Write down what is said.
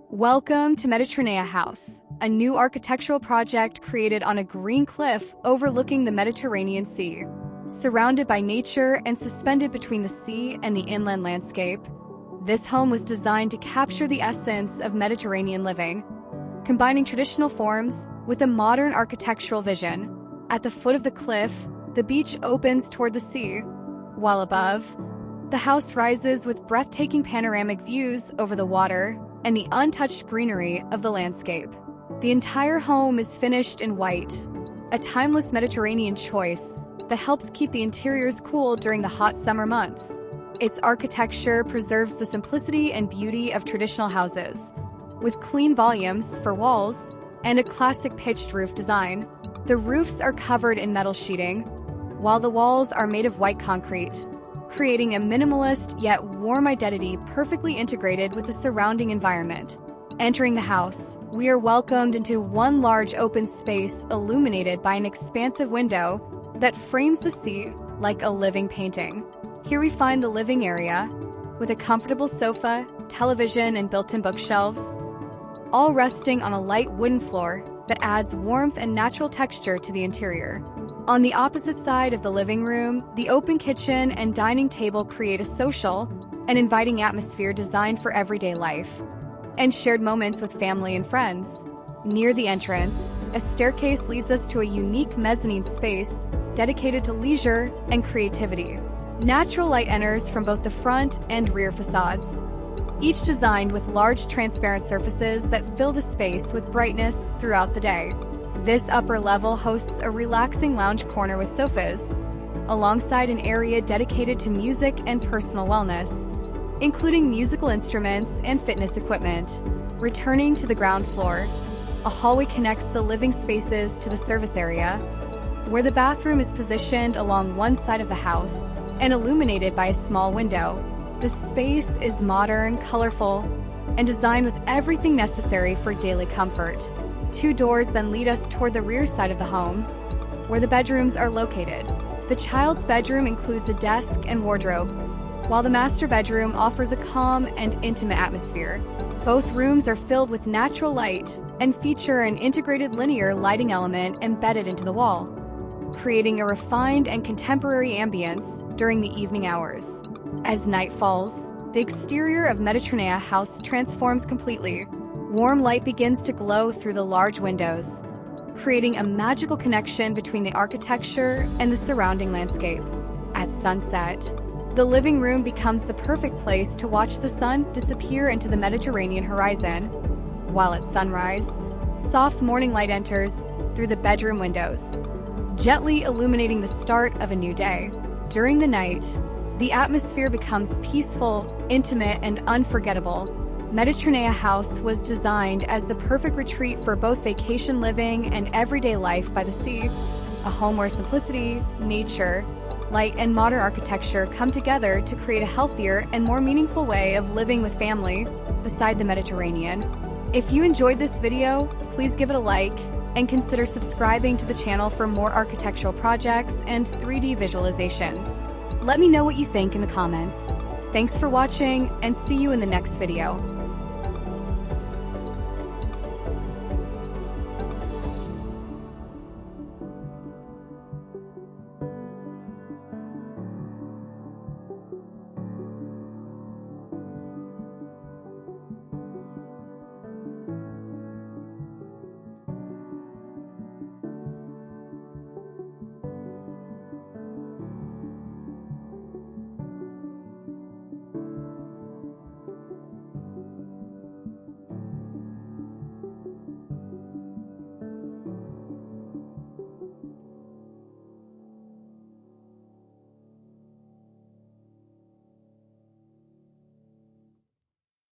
Welcome to Mediterranea House, a new architectural project created on a green cliff overlooking the Mediterranean Sea. Surrounded by nature and suspended between the sea and the inland landscape, this home was designed to capture the essence of Mediterranean living, combining traditional forms with a modern architectural vision. At the foot of the cliff, the beach opens toward the sea, while above, the house rises with breathtaking panoramic views over the water and the untouched greenery of the landscape. The entire home is finished in white, a timeless Mediterranean choice that helps keep the interiors cool during the hot summer months. Its architecture preserves the simplicity and beauty of traditional houses, with clean volumes for walls and a classic pitched roof design. The roofs are covered in metal sheeting, while the walls are made of white concrete, creating a minimalist yet warm identity perfectly integrated with the surrounding environment. Entering the house, we are welcomed into one large open space illuminated by an expansive window that frames the sea like a living painting. Here we find the living area, with a comfortable sofa, television, and built-in bookshelves, all resting on a light wooden floor that adds warmth and natural texture to the interior. On the opposite side of the living room, the open kitchen and dining table create a social and inviting atmosphere designed for everyday life and shared moments with family and friends. Near the entrance, a staircase leads us to a unique mezzanine space dedicated to leisure and creativity. Natural light enters from both the front and rear facades, each designed with large transparent surfaces that fill the space with brightness throughout the day. This upper level hosts a relaxing lounge corner with sofas, alongside an area dedicated to music and personal wellness, including musical instruments and fitness equipment. Returning to the ground floor, a hallway connects the living spaces to the service area, where the bathroom is positioned along one side of the house and illuminated by a small window. The space is modern, colorful, and designed with everything necessary for daily comfort. Two doors then lead us toward the rear side of the home, where the bedrooms are located. The child's bedroom includes a desk and wardrobe, while the master bedroom offers a calm and intimate atmosphere. Both rooms are filled with natural light and feature an integrated linear lighting element embedded into the wall, creating a refined and contemporary ambience during the evening hours. As night falls, the exterior of Mediterranea House transforms completely. Warm light begins to glow through the large windows, creating a magical connection between the architecture and the surrounding landscape. At sunset, the living room becomes the perfect place to watch the sun disappear into the Mediterranean horizon, while at sunrise, soft morning light enters through the bedroom windows, gently illuminating the start of a new day. During the night, the atmosphere becomes peaceful, intimate, and unforgettable. Mediterranea House was designed as the perfect retreat for both vacation living and everyday life by the sea, a home where simplicity, nature, light, and modern architecture come together to create a healthier and more meaningful way of living with family beside the Mediterranean. If you enjoyed this video, please give it a like and consider subscribing to the channel for more architectural projects and 3D visualizations. Let me know what you think in the comments. Thanks for watching, and see you in the next video.